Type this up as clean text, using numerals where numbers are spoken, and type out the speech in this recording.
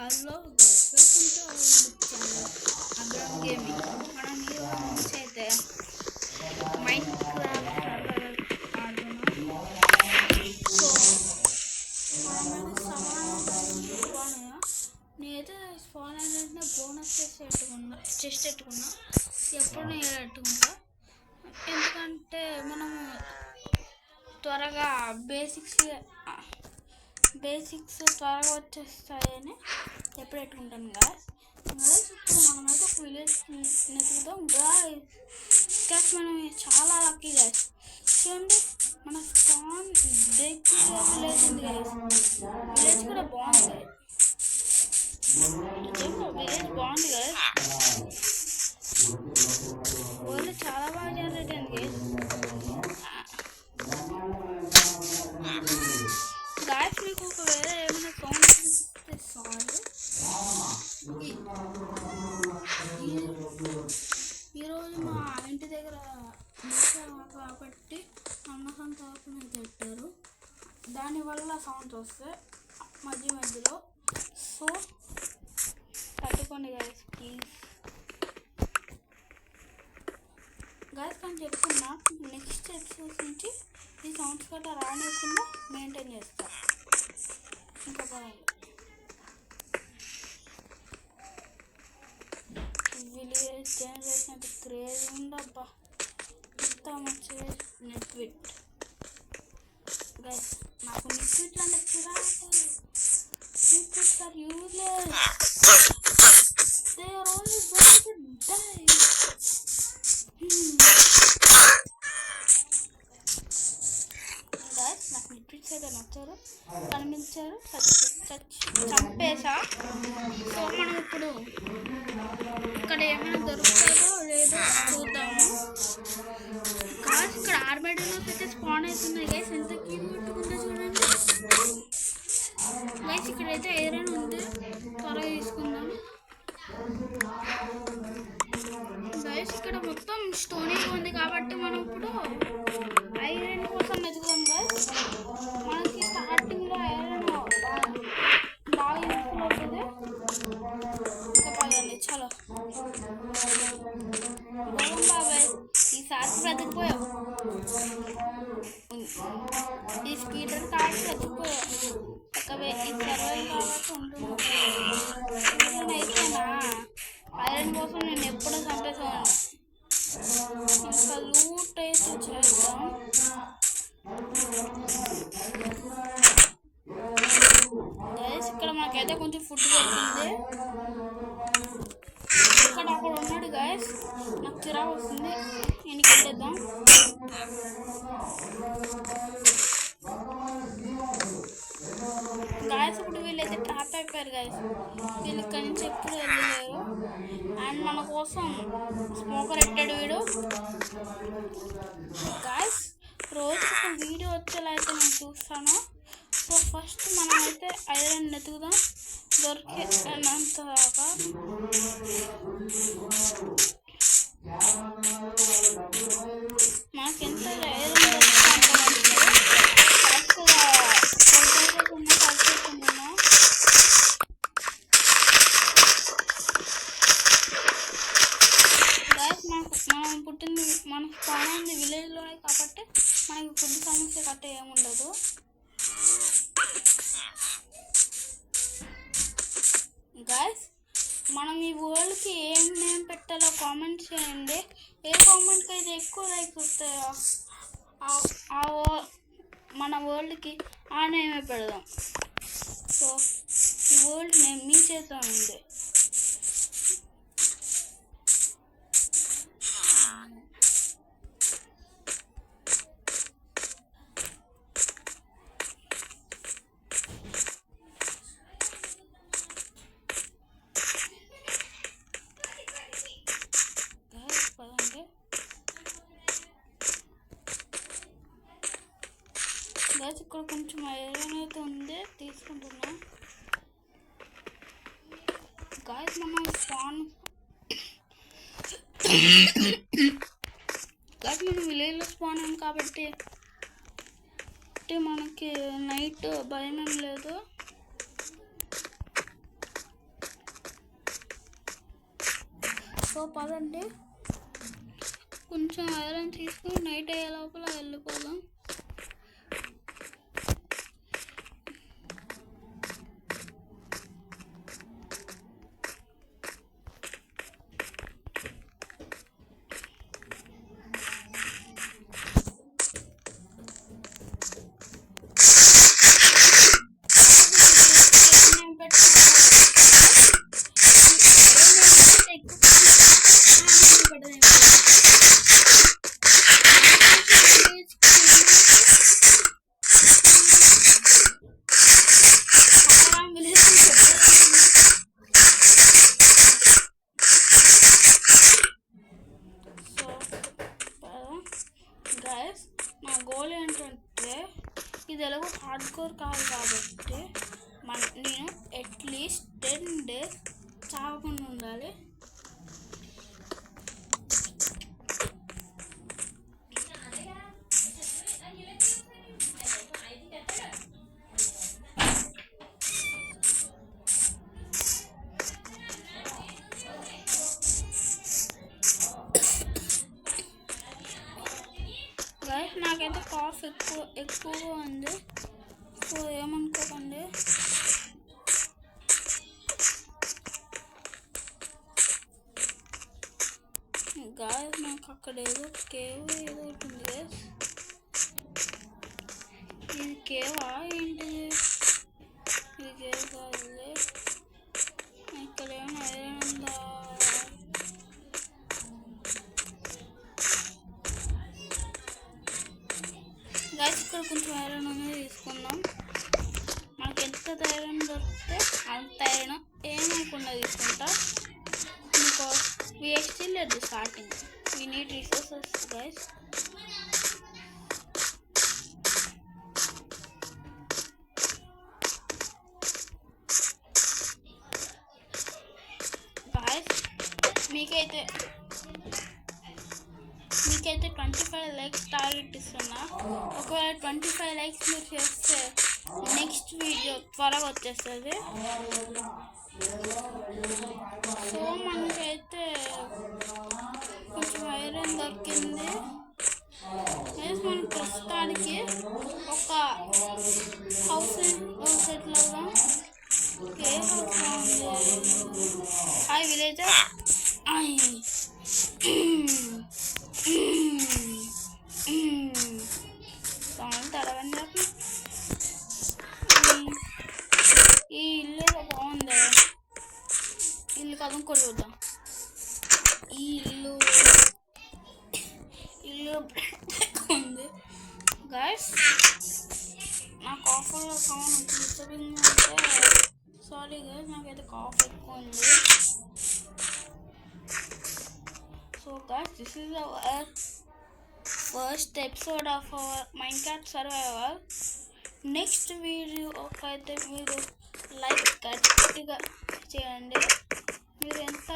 Hello guys, welcome to our YouTube channel Agram gaming. మనం ఈరోజు నుంచి అయితే మైండ్ క్రాఫ్ట్ సర్వైవల్ ఆడుతున్నాం. సో మనమైతే నేనైతే స్పాన్ అంటే బోనస్ చెస్ట్ పెట్టుకున్నా. ఎప్పుడు నేను పెట్టుకుంటా, ఎందుకంటే మనము త్వరగా బేసిక్స్ త్వరగా వచ్చేస్తాయని ఎప్పుడు పెట్టుకుంటాను గాయస్. ఇప్పుడు మనమైతే ఒక విలేజ్ నెతుకుతాం గాయస్. మనం చాలా లక్కీ గాయస్. చూడండి, మన స్పాన్ విలేజ్ ఉంది గాయస్. విలేజ్ కూడా బాగుంది, విలేజ్ బాగుంది గాయస్. వాళ్ళు చాలా బాగా జనరేట్ అయింది గాయస్. మీకు ఒకవేళ ఏమైనా సౌండ్ ఇస్తే సారీ. ఈరోజు మా ఇంటి దగ్గర కాబట్టి అన్నసం తాకుండా పెట్టారు, దానివల్ల సౌండ్స్ వస్తాయి మధ్యలో. సో తట్టుకోండి గాయస్ ప్లీజ్. గాయస్ కానీ చెప్తున్నా, నెక్స్ట్ ఎపిసోడ్స్ నుంచి ఈ సౌండ్స్ గట్రా రానివ్వకుండా మెయింటైన్ చేస్తా. ఇంకా బాగుంది. విలేజ్ జనరేషన్ అయితే క్రేజ్ ఉందబ్బా, మొత్తం వచ్చేది నెట్విట్ గైస్. నాకు నెట్విట్లు అంటే చిరాకు. Nitwits are useless, they are only going to die. Guys నాకు నెట్విట్స్ అయితే నచ్చారు, కనిపించారు, చంపేసా. సో మనం ఇప్పుడు ఇక్కడ ఏమైనా దొరుకుతుందో లేదో చూద్దాము గాయస్. ఇక్కడ ఆర్బైడర్లోకి అయితే స్పాన్ అవుతున్నాయి గైస్. ఎంత క్యూట్ పెట్టుకుంటే చూడండి గైస్. ఇక్కడైతే ఐరన్ ఉంది, త్వరగా తీసుకుందాం గైస్. ఇక్కడ మొత్తం స్టోనీగా ఉంది కాబట్టి మనం ఇప్పుడు ఐరన్ కోసం వెతుకుదాం గైస్. మనకి స్టార్టింగ్లో ఐరన్ బాగా యూస్ఫుల్ అవుతుంది. ఇంకా పదండి, చలో గోవం బాబాయ్. ఈసారి బ్రతికిపోయావు, ఈ స్పీడర్ కాబట్టి బ్రతికిపోయావు. ఒకవే ఈ సర్వైవ్ కాబట్టి ఉంటున్నావు. నేనైతేనా ఐరన్ కోసం నేను ఎప్పుడూ చంపేసాను. ఇంకా లూట్ అయితే చేద్దాం. గైస్ ఇక్కడ మనకైతే కొంచెం ఫుడ్ దొరికింది. ఇక్కడ అక్కడ ఉన్నాడు గైస్, నాకు చిరాకు వస్తుంది. నేను వెళ్ళేద్దాం గాయస్. ఇప్పుడు వీళ్ళైతే ట్రాప్ అయిపోయారు గాయస్. వీళ్ళు ఇక్కడి నుంచి ఎప్పుడు వెళ్ళలేరు. అండ్ మన కోసం స్మోకర్ ఎట్టాడు వీడు గాయస్. రోజు ఒక వీడియో వచ్చేలా అయితే నేను చూస్తాను. సో ఫస్ట్ మనమైతే ఐరన్ వెతుకుదాం, దొరికేంత దాకా. మనకెంత ఐరన్ మనం పుట్టింది, మన స్పాన్ అయింది విలేజ్లోనే కాబట్టి మనకి ఫుడ్ సమస్య గట్ట ఏముండదు. గైస్ మనం ఈ వరల్డ్కి ఏం నేమ్ పెట్టాలో కామెంట్ చేయండి. ఏ కామెంట్కి అయితే ఎక్కువ లైక్స్ వస్తాయో మన వరల్డ్కి ఆ నేమే పెడదాం. సో ఈ వరల్డ్ నేమ్ మీ చేతిలో ఉంది. గైస్ ఇక్కడ కొంచెం ఐరన్ అయితే ఉంది, తీసుకుంటున్నా గైస్. మనం స్పాన్ గైస్ మనం విలేజ్లో స్పాన్ అయింది కాబట్టి మనకి నైట్ భయం ఏం లేదు. సో పదండి కొంచెం ఐరన్ తీసుకుని నైట్ అయ్యే లోపల వెళ్ళిపోదాం. నా గోల్ ఏంటంటే ఇది ఎలాగో హార్డ్ కోర్ కాదు కాబట్టి నేను అట్లీస్ట్ 10 days చావకుండా ఉండాలి. నాకైతే కాఫ్ ఎక్కువగా ఉంది, సో ఏమనుకోకండి. గాయస్ నాకు అక్కడ ఏదో కేవ్ ఏదో ఉంటుంది గైస్. ఇది కేవా ఏంటిది? ఇది కేవ్ కాదు. ఇక్కడ ఏమైనా ఐరన్ ఉందా? గైస్ ఇక్కడ కొంచెం ఐరన్ అనేది తీసుకుందాం. మనకి ఎంత ఐరన్ దొరికితే అంత ఐరన్ ఏమనుకుండా తీసుకుంటా. Because we are still at the starting. We need resources, guys. మీకైతే 25 likes టార్గెట్ ఇస్తున్నా. ఒకవేళ 25 likes మీరు చేస్తే నెక్స్ట్ వీడియో త్వరగా వచ్చేస్తుంది. సో మనకైతే కొంచెం ఐరన్ దొరికింది. మనం ప్రస్తుతానికి ఒక హౌస్ సెటిల్ అవుదాం. ఏ హౌస్ ఉంది? Hi villager. తడవండి. ఈ ఇల్లు బాగుంది. ఇల్లు కదా ఇంకోటి చూద్దాం. ఈ ఇల్లు ఉంది గైస్. నా కాఫ్లో సౌండ్ డిస్టర్బింగ్ అంటే సారీ గైస్, నాకైతే కాఫ్ ఎక్కువ ఉంది. So guys, this is our first episode of our Minecraft survival. Next వీడియోకి అయితే మీరు లైక్ గట్టిగా చేయండి. మీరు ఎంత